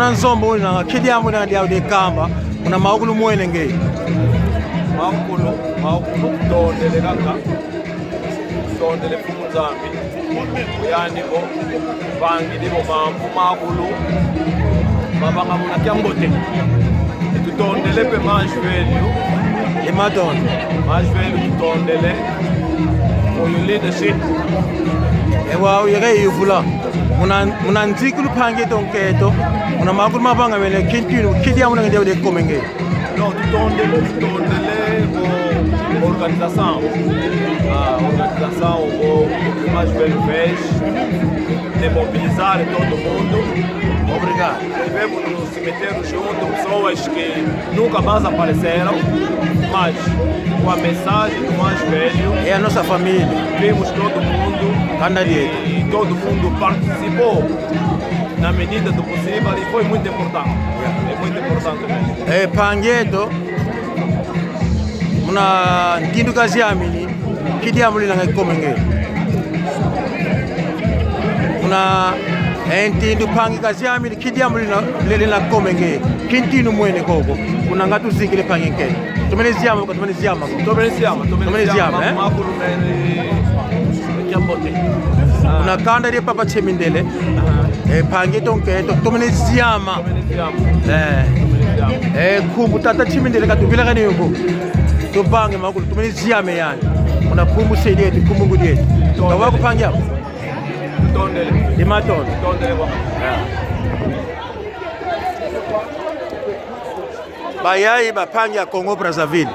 muna nzombo na kidiamu na dia de kamba una maugulu mwene ngei maukulu tondele kaka tondele fumunzambi yani bo bangi dibo mambu maukulu babanga muna kyambote tutondele pe manjvelu e madonna manjvelu tutondele for your leadership ewa uyeke yuvula muna nzikulu phange tonketo muna maukulu mabanga mele kintinu kidiamu na dia de komenge no tutondele organização o mais velho fez de mobilizar todo mundo. Obrigado. Tivemos no cemitério junto pessoas que nunca mais apareceram, mas com a mensagem do mais velho é a nossa família. Vimos todo mundo e todo mundo participou na medida do possível e foi muito importante. É muito importante mesmo. É Pangueto. Muna ntindu kazi amini kidi amuli na komenge muna ntindu pangi kazi amini kidi amuli na lele na komenge kintinu mwene koko kuna ngatu zikile pangi nke tumeneziama makulu kyambote una kanda de papa chemindele pangi tonke tumeneziama kumbu tata chemindele katubila kani yuko tubange makulu tumeni ziame yani una kumbu sedi yetu kumbu ngudi yetu kawa kupangia hapo tondele ni matone tondele kwa bayai bapangia Congo Brazzaville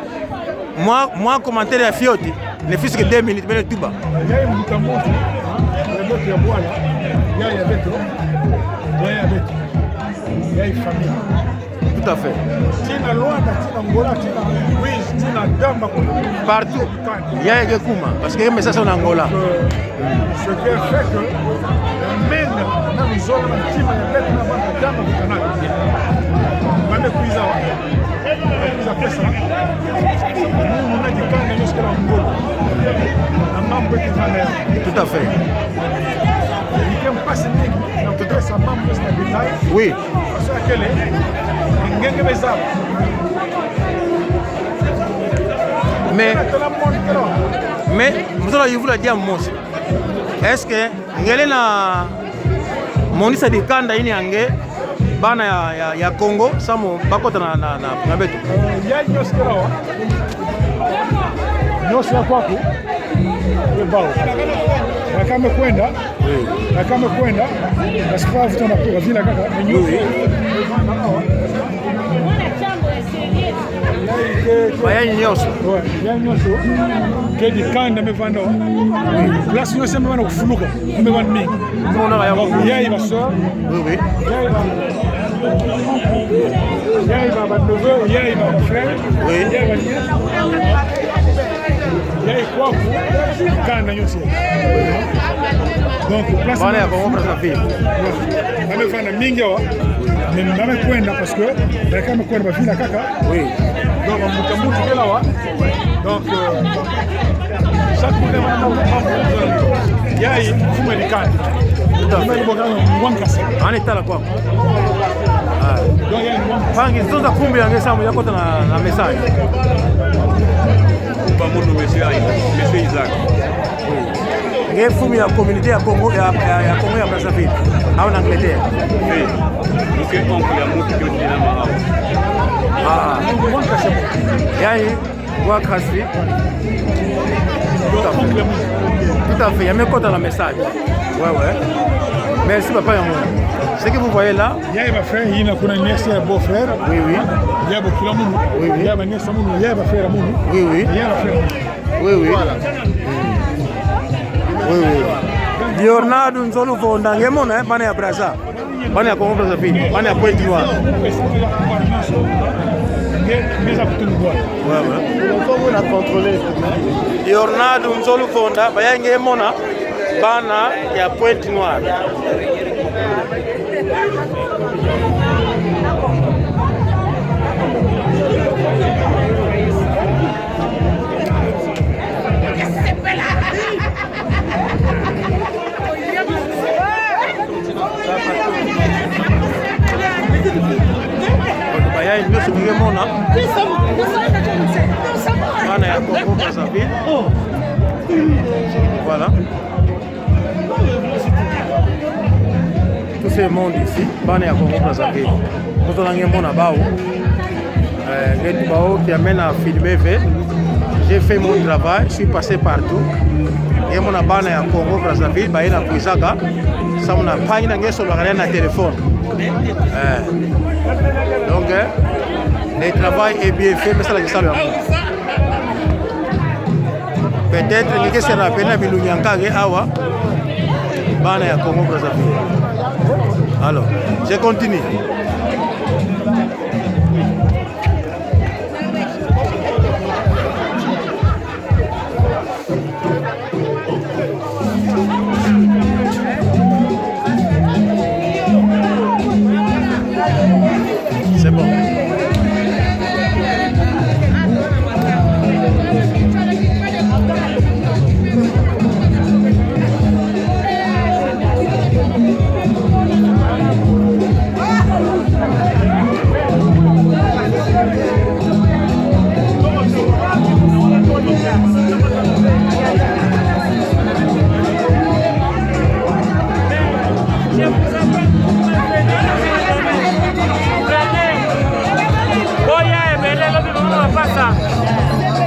moi commentaire ya fioti ne fils que 2 minutes mene tuba yai mtamoto ndio ya bwana yai ya beto yai familia. Tout à fait. Partout. Il y a des Kouma, parce que les messages sont en Angola. Ce qui fait que même dans les zones qui sont tout à fait. Oui. Mais vous allez vous dire est-ce que ngele na monisa di kanda ini ange bana ya Congo samo bakota na betu ya nyoskero nyosya kwako bao nakame kwenda nasifa vitu na kwa vile kaka nyusi bayai nyoso kedi kanda mevanda place nyose mevanda kufuluka mevanda mingi mbona ya yai baso oui yai baba nouveau yai baba frère oui yai kwako kanda nyose donc place bana ya Congo Brazzaville amefanya mingi wa mimi kwenda parce que dakika mkwenda bafina kaka oui donc mtambuti kila wa donc chaque yai fume likani ani tala kwako pangi zoza kumbi yange samu yakota na message ba mundu monsieur Isaac nge fumi ya communauté ya Congo ya Congo ya Brazzaville au na Angleterre donc oncle ya mutu kyo dina ma yani wakasi tout à fait, il y a même dans le message. Ouais. Merci papa et moi. Ce que vous voyez là, il y a ma frère, il y a kuna nièce et beau frère. Oui. Il y a beaucoup de monde. Oui. Il y a ma nièce et il y a ma frère monde. Oui. Il y a ma frère. Oui. Voilà. Oui. Diornado nzolu vonda ngemona bana ya Brazza. Bana ya Congo Brazzaville, bana ya Pointe Noire. On a contrôlé. Diornado nzolu vonda baya ngemona bana ya Pointe Noire. Congo-Brazzaville. Voilà. Tout ce monde ici, Bana Congo-Brazzaville. Nous avons un monde à Bao. Qui amène à filmer. J'ai fait mon travail, je suis passé partout. Et mon abana à Congo-Brazzaville, bah il a pris ça. Ça on a pas une guerre sur le téléphone. Donc, le travail est bien fait, mais ça la salle. Peut-être que c'est la peine de Bilounyangage Awa, Bana à Congo-Brazzaville. Alors, je continue. C'est bon.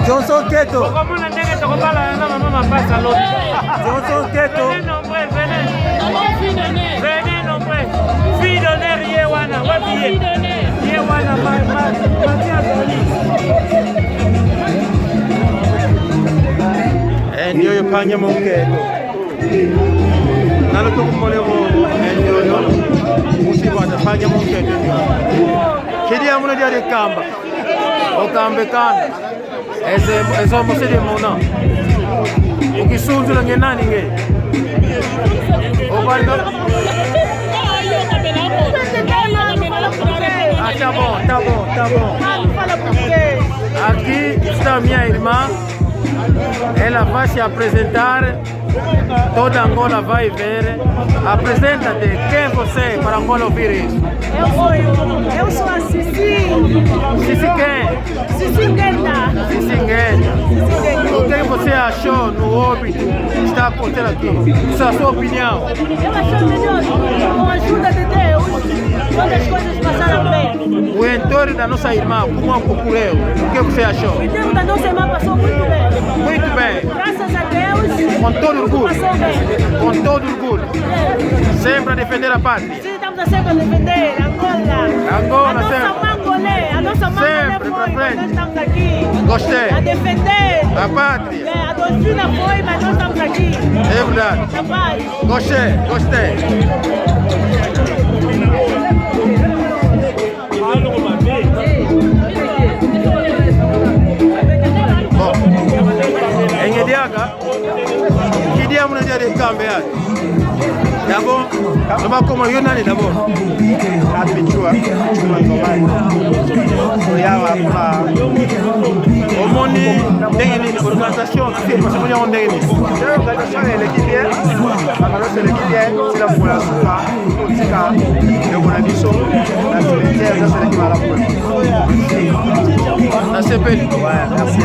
Johnson Keto. Johnson Keto. Venez nombreux. Fille d'honneur, Yewana. Yewana, ndio yopanye Monketo. Nalo tukumolero ndio musiba atafanya Monketo. Kidi amuna dia de kamba. Okambe kana. Ese mose de mona. Ukisunzu la ngenani nge. Obanda. Ah, tá bom. Aqui está a minha irmã. Ela vai se apresentar. Toda Angola vai ver. Apresenta-te. Quem você é para Angola ouvir isso? Eu sou a Cici. Cici quem? Cici Nguenda. Cici Nguenda. O que você achou no óbito que está acontecendo aqui? Isso é a sua opinião? Eu achei melhor. Com a ajuda de Deus, todas as coisas passaram bem. O entorno da nossa irmã, como ocorreu? O que você achou? O entorno da nossa irmã passou muito bem. Muito bem. Graças a Deus. Com todo orgulho. Passou bem. Com todo orgulho. Sempre a defender a pátria. Sim, estamos a sempre a defender Angola. Angola, a nossa sempre. Mangolé. A nossa Mangolé Sempre, foi, pra frente. mas nós estamos aqui. Gostei. A defender. A pátria. A Dolfina foi, mas nós estamos aqui. É verdade. Na paz. Gostei. Bom, em Ediaga, que dia muna dia de Cambé? D'abord, on va comment Yonani d'abord. Apichua, Omoni, ndengeni organisation, c'est parce que on ndengeni. L'organisation est l'équipe, c'est l'équipe, c'est la population, c'est le Bonabiso, la solitaire, c'est l'équipe à la Na CPL. Ouais, merci.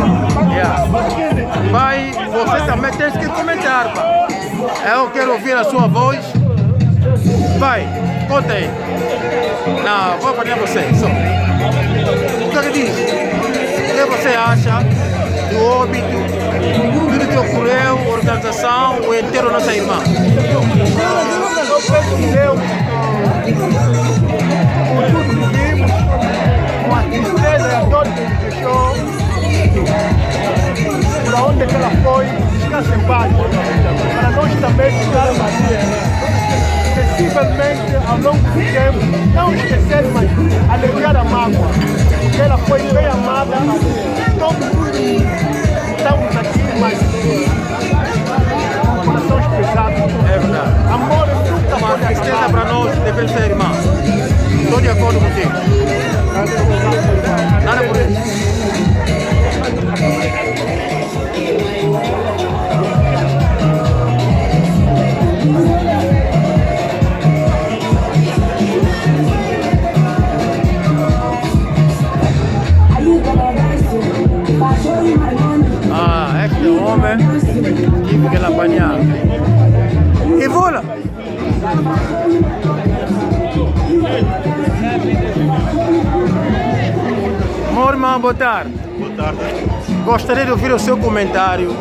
Vai, você também tem que comentar, pá. Eu quero ouvir a sua voz. Vai, conta aí. Não, vou apanhar você, só. O que diz? O que você acha do óbito, tudo que ocorreu, organização, o enterro da nossa irmã? Eu peço que Deus, por tudo que vimos, com a tristeza e a dor que nos deixou, para onde ela foi, descanse em paz, para nós também ficarmos sensivelmente ao longo do tempo, não esquecer, mas aliviar a mágoa, porque ela foi bem amada, todos estamos aqui, mas corações pesados. É verdade. Amor nunca Uma pode tristeza acabar. para nós deve ser irmã. Estou de acordo contigo. Nada por isso. Irmão, boa tarde. Boa tarde. Gostaria de ouvir o seu comentário.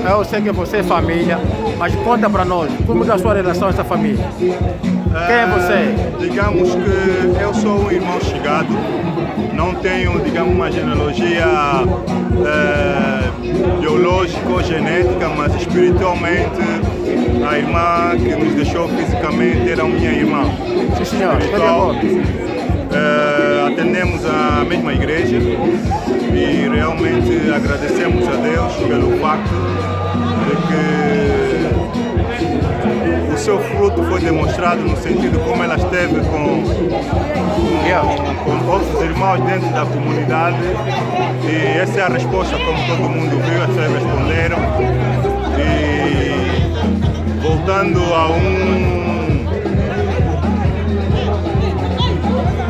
Eu sei que você é família, mas conta para nós, como é a sua relação com essa família? Quem é você? Digamos que eu sou um irmão chegado, não tenho, digamos, uma genealogia biológica ou genética, mas espiritualmente a irmã que nos deixou fisicamente era minha irmã. Sim, senhor. Espiritual. Atendemos a mesma igreja e realmente agradecemos a Deus pelo facto de que o seu fruto foi demonstrado no sentido como ela esteve com outros irmãos dentro da comunidade, e essa é a resposta, como todo mundo viu, as pessoas responderam. E voltando a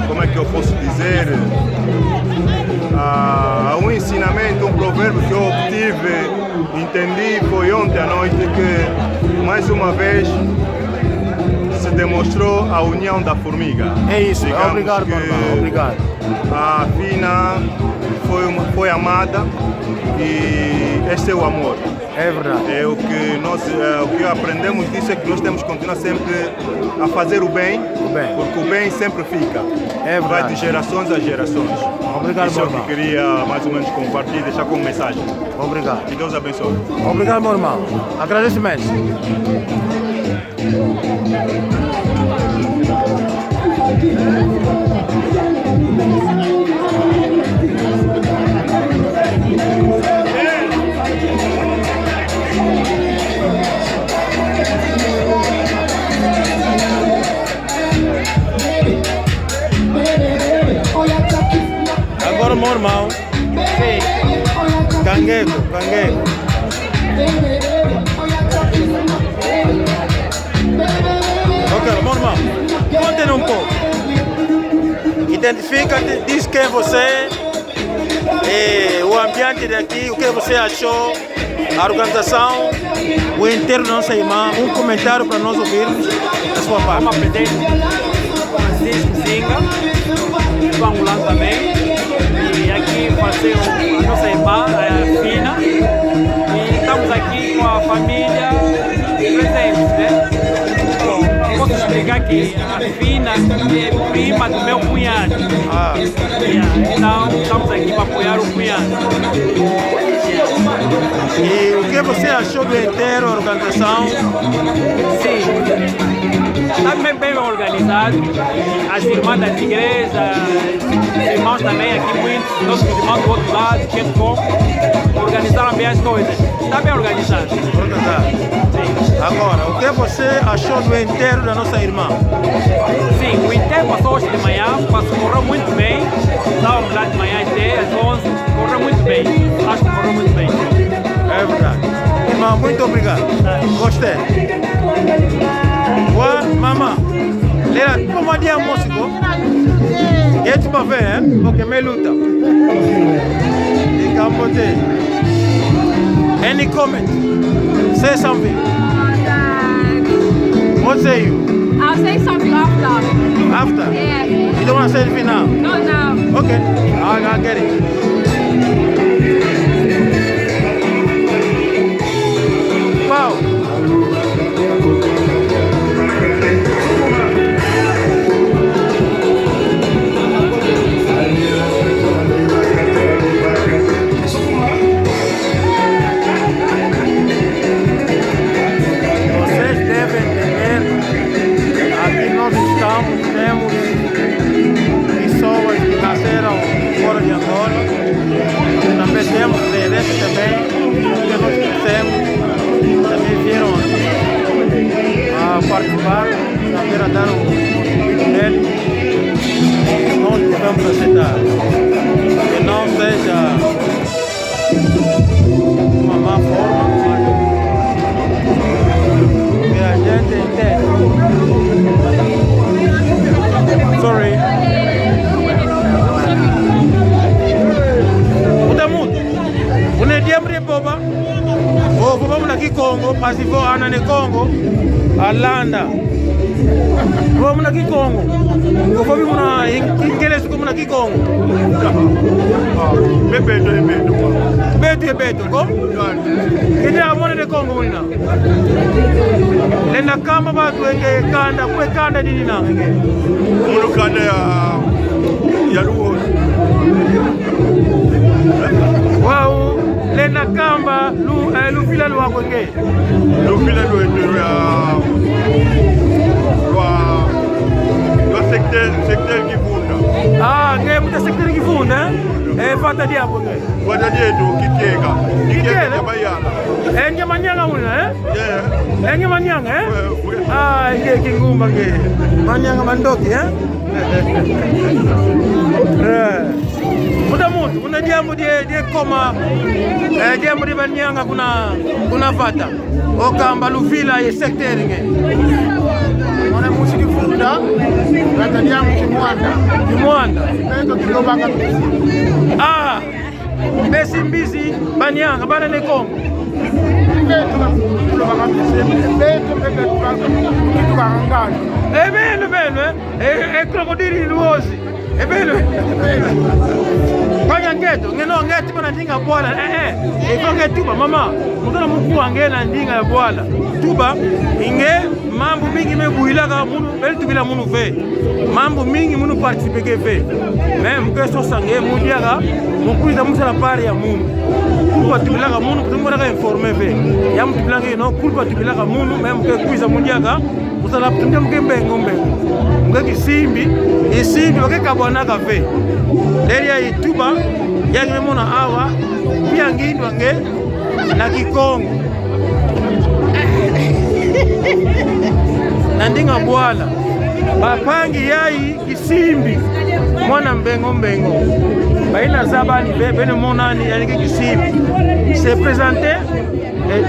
como é que eu posso dizer, a um ensinamento, um provérbio que eu obtive, entendi, foi ontem à noite, que mais uma vez se demonstrou a união da formiga. É isso. Digamos, Obrigado, meu irmão. Obrigado. A Fina foi amada e este é o amor. É verdade. O que aprendemos disso é que nós temos que continuar sempre a fazer o bem, porque o bem sempre fica. É verdade. Vai de gerações a gerações. Obrigado, Isso é meu o que irmão. queria mais ou menos compartilhar e deixar como mensagem. Obrigado. Que Deus abençoe. Obrigado, meu irmão. Agradeço imenso. Agora, meu irmão. Sim. Canguego. Ok, meu irmão, conte um pouco. Identifica-te, diz quem é você, o ambiente daqui, o que você achou, a organização, o enterro da nossa irmã, um comentário para nós ouvirmos da sua parte. Vamos aprender Francisco Zinga, João Mulan também, e aqui fazer a nossa irmã, a Fina, e estamos aqui com a família presente, né? Posso explicar que a Fina é prima do meu cunhado. Então estamos aqui para apoiar o cunhado. E o que você achou do enterro, a organização? Sim, está bem organizado. As irmãs das igrejas, os irmãos também aqui, muitos nossos irmãos do outro lado, que organizaram bem as coisas. Está bem organizado. Agora, o que você achou do enterro da nossa irmã? Sim, o enterro passou hoje de manhã, correu muito bem. Estávamos lá de manhã até às 11, correu muito bem. Acho que correu muito bem. É verdade. Irmão, muito obrigado. Gostei. Boa, mamãe. Lera, como é dia músico? E tu vai ver, hein? Porque me luta. E campote. Any comment? Say something. What say you? I'll say something after. After? Yeah. You don't want to say anything now? Not now. Okay, I'll get it. Wow. Vocês devem entender, aqui nós estamos, temos pessoas que nasceram fora de Angola, também temos descendentes também, que nós conhecemos, também vieram aqui a participar, também a dar o contributo dele, e nós devemos aceitar, que não seja uma má forma, que a gente entende. Sorry. Mudamudu. Unediamri boba. Oh, boba muna ki Congo, pasivo ana ne Congo. Alanda. Wo muna Kikongo. Ko fobi muna Ingeles ko muna Kikongo. Beto ko. Kete amone de Kongo muna. Lena kama ba tuenge kanda kwe kanda nini na ngeke. Munu kanda ya luo. Wow, lena kamba lufila lwa kwenge. Lufila lwa secteur Kifunda. Ah, nge muta secteur Kifunda. Fata dia kwenge. Fata dia tu Kikega bayala. Nyamanyanga muna yeah. Nyamanyanga Ah, nge kingumba nge. Manyanga mandoki Muda mutu, kuna jambo die koma jambo di banyanga kuna fata. Okamba lufila ye secteur nge. Mwana musi Kifunda, kata jambo Kimwanda. Beto kilobanga misi. Ah, besi mbizi banyanga bana ne Kongo. Beto kilobanga misi. Beto kitu kahangani. Beno, krokodili luozi. Beno. Kwanya ngeto, ngeno ngeti bana ndinga bwala. Ifo ngetuba mama, mutana mukua ngena ndinga ya bwala. Tuba inge mambo mingi mebuilaka munu belitubila munu fe. Mambo mingi munu participe ke fe. Mke sosa nge mudiaka mukuiza musala pari ya munu. Kulpa tubilaka munu kutumuraka informe fe. Ya mutubilanga ino kulpa tubilaka munu mke kuiza mudiaka musala putumia mke mbengo. Mke isimbi wakekabwana kafe. Deria ituba yake muna awa pia ngindwa nge na Kikongo. Nandinga bwala bapangi yai Kisimbi mwana mbengo baina zabani bene monani yanike Kisimbi se présenter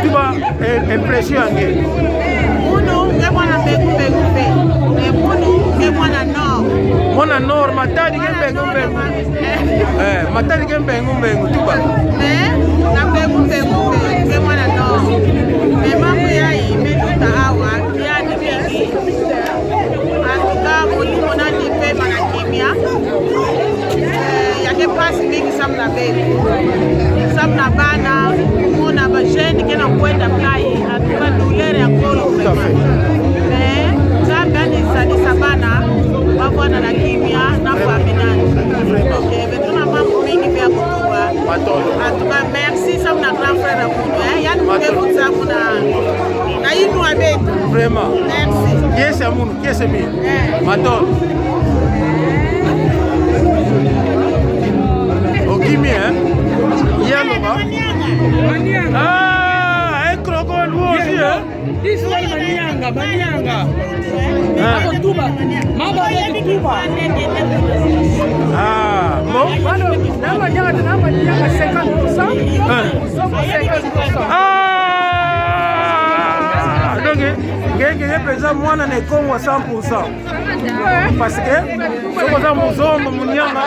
tuba impression nge Munu nge mwana mbengo munu nge mwana nord matadi nge mbengo matadi nge mbengo tuba na mbengo nge mwana nord mambo yai meduta awa yani mingi atuka mona ni pe mana kimia yake pasi mingi samna betu samna bana mona ba jeune kena kwenda plai atuka douleur ya kolo Zambani sadisa bana wabwana na kimia na faminani betuna mambo mingi vya kutuba atuka merci samna grand frère ya kutu yani mkebu zangu na inu abetu vraiment merci kiese amunu kiese mi matol okimi yalo ba kroko luozi this one manyanga Mabo tuba tuba bon namba nyanga 50% donc ngenge pesa mwana ne Kongo 100% parce que soko za muzombo munyanga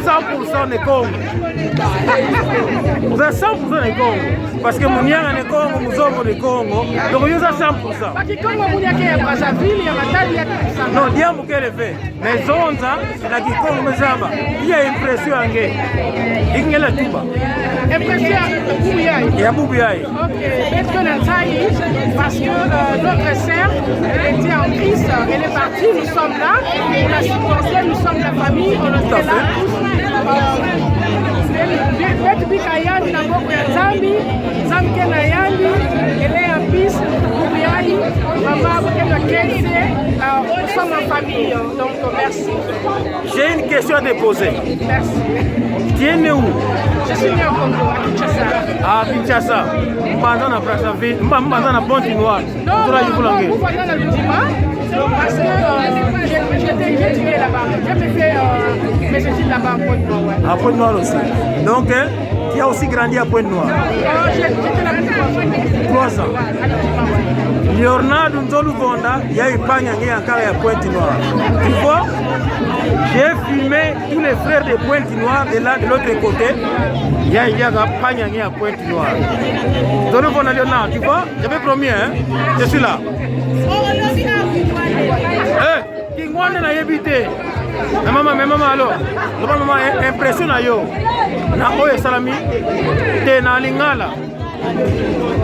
100% ne Kongo za 100% ne Kongo parce que munyanga ne Kongo muzombo ne Kongo donc yoza 100% Baki Kongo munyake ya Brazzaville ya matali ya non diambo kele fait mais zonza na Kikongo mezamba pia impression nge ingela tuba impression ya bubu yai OK est-ce que la taille parce que notre sœur elle était en Christ elle est partie nous sommes là pour la supporter nous sommes la famille on est là betu bika yandi na ngoko ya Zambi kena yandi ele ya bis Boubiaï maman kena kense nous sommes en famille donc merci. J'ai une question à te poser. Merci. Tu es né où? Je suis né au Congo, à Kinshasa. À Kinshasa. Mbanda na Brazzaville, mbanda na Pointe-Noire. Non, vous voyez dans le Dima, parce que j'étais étudié là-bas. J'ai fait mes études là-bas à Pointe-Noire. À Pointe-Noire aussi. Donc, tu as aussi grandi à Pointe-Noire? J'étais là-bas 3 ans. Leonardo Nzolu Vonda, il y a eu Panyangé encore à Pointe-Noire. Tu vois, j'ai filmé tous les frères de Pointe-Noire de là, de l'autre côté. Il y a eu Panyangé à Pointe-Noire. Nzolu Vonda, Leonardo, tu vois, j'avais promis, hein, je suis là. Kingwanda na yebite. Mama alors. Mama impression na yo. Na oyo salami te na lingala.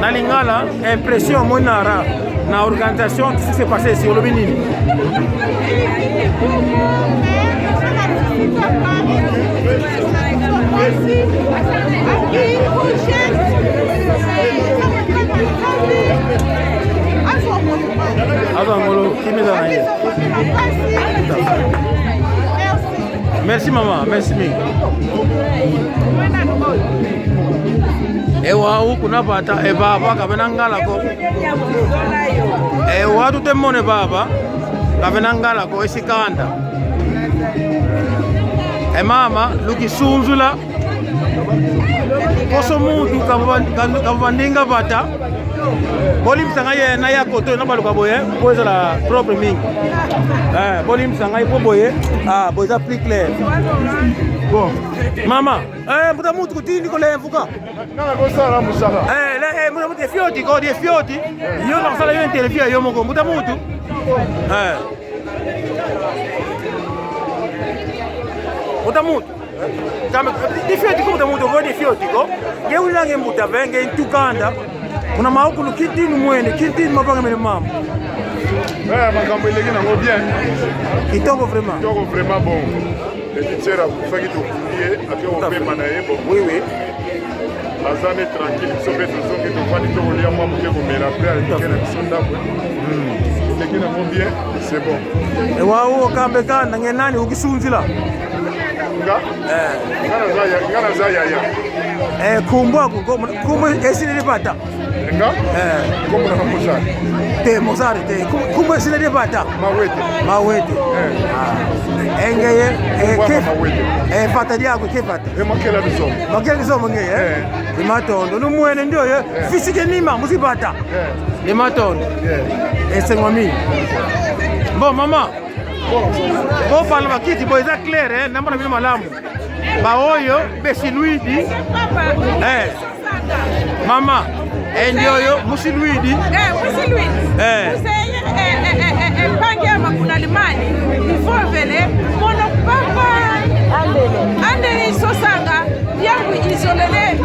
Na lingala impression monara na organisation qui s'est passé sur le Bénin. Merci maman, merci ming. Ewa huku napata baba kabenangala ko. Ewa tutemone baba kabenangala ko esikanda. Mama lukisunzula koso muntu kabandinga bata bolim sanga yena ya koto na baluka boye poza la propre mingi bolim sanga ipo boye boza plus clair bon mama muta mutu kutindi ko levuka nana ko sala musala muta mutu fioti ko die fioti yo na sala yo interview yo moko muta mutu muta mutu kama difioti ko muta mutu ko difioti ko yeula nge muta venge intukanda kuna maukulu kitini mwene kitini mapanga mene mama makambo eleki nango bien kitoko vraiment bon petitera kufaki tokuye ake opema na ye bon oui azane tranquille biso mpe tozongi tofandi tokolia mwa moke komela mpe aleke na biso ndako eleki nango bien c'est bon ewawo kambe kanda nge nani ukisunzila nga naza yaya kumbwa kumwe esinili bata nga komona na mozari te mozari te kumwe esinili bata mawete engeye fata lyako kefata makela lisomo ngeye limatondo lumwene ndoyo fisike nima musibata limatondo esengwa mini bon mama bopala bakiti bo eza clair nambona bino malamu baoyo besiluidi mama endioyo musiluidi pangema kuna limani ifovele mono papa ande isosanga yangu isolele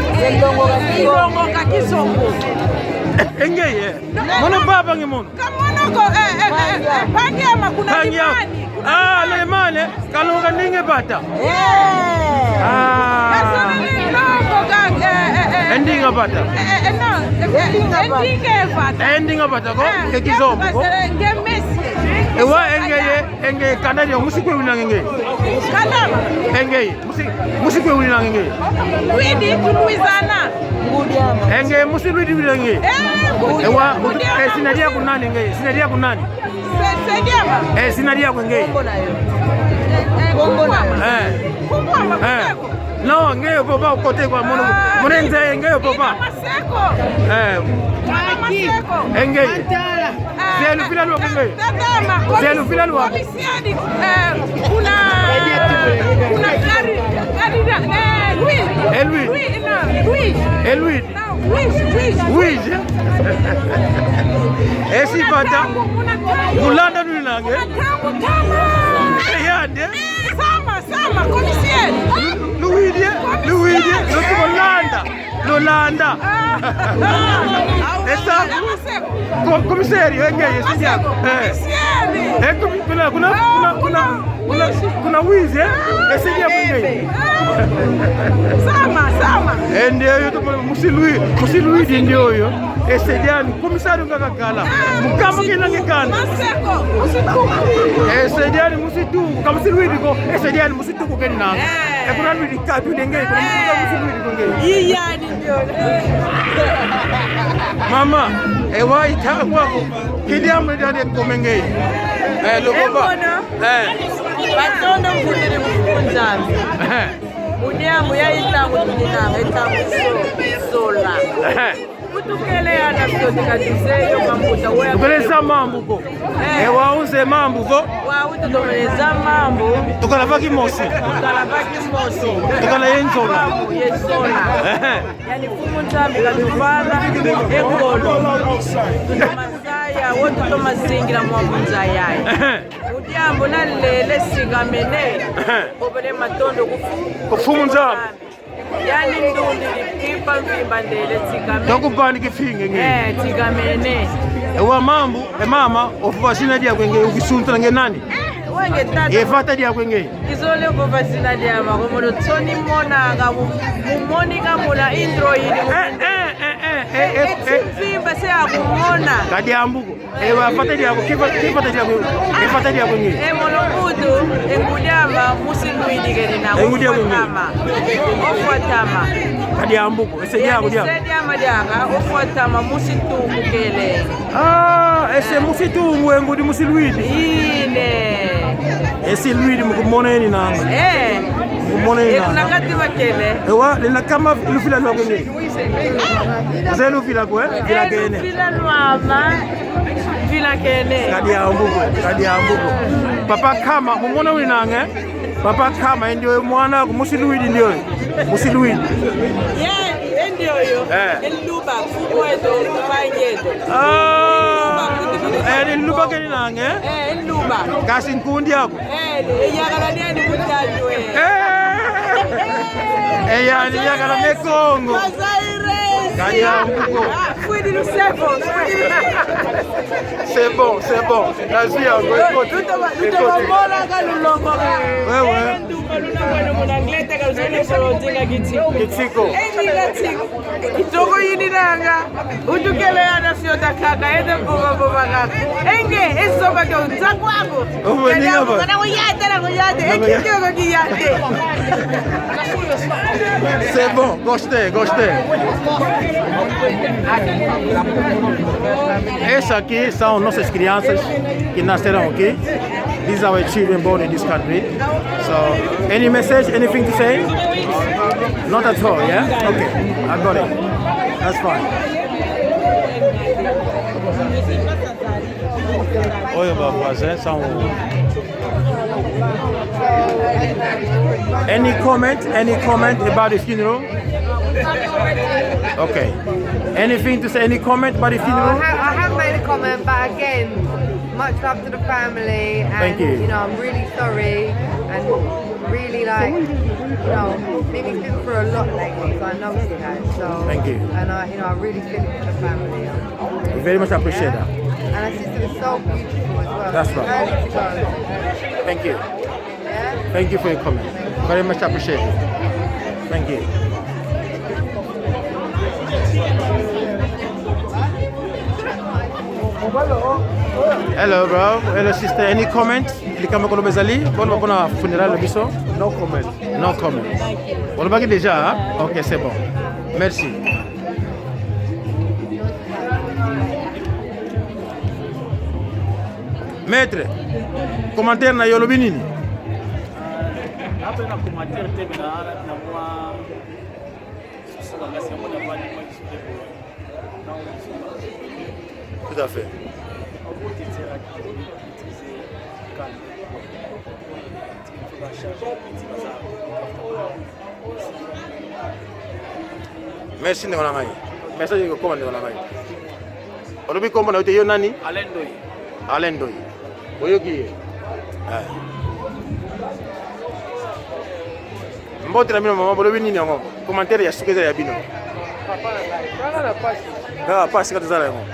ilongo kakizongo engeye mono papa ngimono kamonoko pangema kuna limani le mane kalunga ninge bata endinga bata endinga bata ko kekizombo ko ewa engeye kanadi musikwe wina ngenge kalama engeye musikwe wina ngenge widi tuluizana engeye musiwidi wina ngenge ewa sinadia kunani ngenge sinadia kunani sinadia kwengeye no ngeyo popa kote kwa mono monenze ngeyo popa engeye zelu fila lwa ngeye zelu fila lwa kuna Elwid esi fata mulanda nulinange yande sama commissaire Luidie Lolanda esa commissaire engeye sidiako kuna wizi esidia ngeye sama ndio to musiluidi ndio yo esediani komisario ngakakala mukama kinange kana esediani musitu kama musiluidi ko esediani musitu ko kenna kuna luidi katu ndenge kuna musiluidi ko ngeye yiyani ndio mama ewa itagwa ko kidiamu ndade komengeye lokoba batondo mvulire mfunzambi Uniamu ya itangu tudinanga itangu sola utukele ana vyotika tuzeyo mamuta wewe tukeleza mambo ko waunze mambo ko wautu tukeleza mambo tukalabaki mosi tukala yenzola yani fumu nzambi kadufala ekolo tunamasai ya wotu toma zingira mwa munza yae. Udiambo na lele sigamene. Obere matondo kufumu nzambi. Yani ndundi lipipa mvimba ndele tigamene. Dokupani kifinge nge. Tigamene. Ewa mambu, mama, ofuvasina dia kwenge ukisunta nge nani? Wenge tata. Efata dia kwenge. Izole ofuvasina dia makomodo tsoni mona nga mumoni nga mula intro yini. Mvimba se akumona. Kadi ambuko. Ewa fata dia kifata dia kwenge. Molokudu engudiama musinduidi gerina. Engudia kwenge. Ofuatama. Kadi ambuko. Ese dia kudia. Ese dia madianga ofuatama musitumbu kele. Ese musitumbu engudi musiluidi. Ine. Ese luidi mukumona yeni nanga. Mukumona yeni nanga. Nakati bakele. Ewa lina kama lufila lwa kwenge. Ese lufila kwe. Vila kene. Lufila lwama. Vila kene. Kadi ambuko. Papa kama mumona yeni nanga. Papa kama ndio mwana musiluidi ndio. Musiluidi. Ndio yo. Luba fuwedo lubanyedo. Luba keni nange? Luba. Kasi nkundi yako? Yagalania ni mutajwe. Yani yagala ne Kongo. Kadi ambuko. C'est bon. Nazi yango ekote. Wewe. Kitiko. Kitoko yini nanga. Utukele ana sio takaka ende boba kaka. Enge esoba ke utsaku wako. Kana kuyate. Ekitoko kiyate. C'est bon, gostei. Essas aqui são nossas crianças que nasceram aqui. These are our children born in this country. So, any message, anything to say? Not at all, yeah? Okay, I got it. That's fine. Olha, babazé, são... Any comment about the funeral? Okay. Anything to say? Any comment about the funeral? I have made a comment, but again, much love to the family. And, thank you. You know, I'm really sorry and really Mimi's been through a lot lately, so I know she has. So thank you. And I really feel it for the family. We very much appreciate that. And her sister was so beautiful as well. That's right. Early to go. Thank you. Yeah? Thank you for your comment. Very much appreciated. Thank you. Hello, bro. Hello, sister. Any comment? Likama kono bezali? Bon, on a funéral le biso? No comment. No comment. On le bague déjà, hein? Ok, c'est bon. Merci. Maître, commentaire na yolobi nini? Napenda commentaire tebe na mwa sasa ngasi ya moja kwa moja. Tout à fait. Merci ndeko na ngai. Message ko komanda na ngai. Olobi kombo na yo nani? Alendoi. Oyoki. Mbotela mino mama bolobi nini yango? Commentaire ya sukeza ya bino. Papa na pasi. Ga pasi ka tozala yango.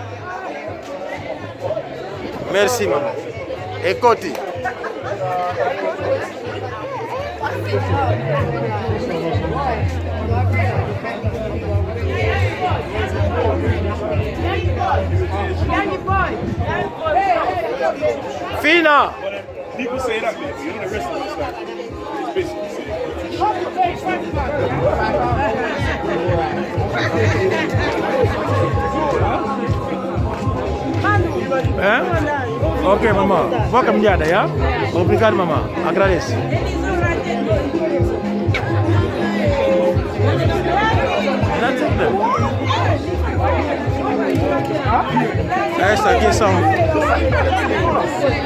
Merci maman. Ekoti. Fina. People say that, man. You know the rest of it's like it's Ok, mamãe. Vou caminhar, já? Obrigado, mamãe. Agradeço. Essas aqui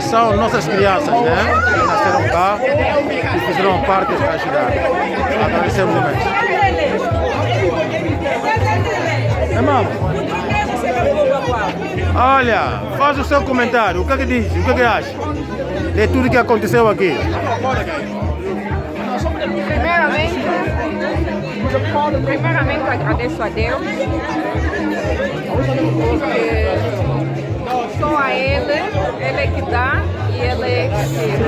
são nossas crianças, né? Que nasceram cá e fizeram parte da cidade. Agradecemos imenso. É, mamãe? Olha, faz o seu comentário. O que é que diz? O que é que acha de tudo que aconteceu aqui? Primeiramente agradeço a Deus, porque só a Ele é que dá e Ele é que tira.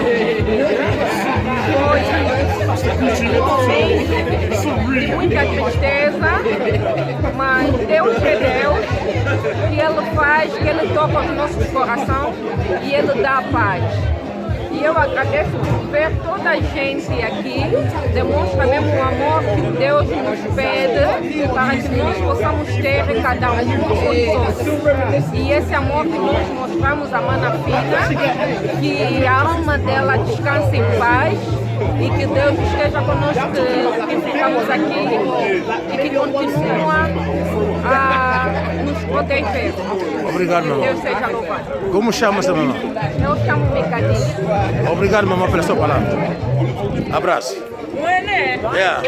Foi muita tristeza, mas Deus é Deus e Ele faz, que Ele toca os nossos corações e Ele dá a paz. E eu agradeço por ver toda a gente aqui, demonstra mesmo o amor que Deus nos pede para que nós possamos ter cada um com os outros. E esse amor que nós mostramos à Mana Fina, que a alma dela descanse em paz e que Deus esteja conosco que ficamos aqui e que continua a nos proteger. Obrigado, mamãe. Deus seja louvado. Como chama-se, mamãe? Eu chamo Micadinha. Obrigado, mamãe, pela sua palavra. Abraço. Yeah.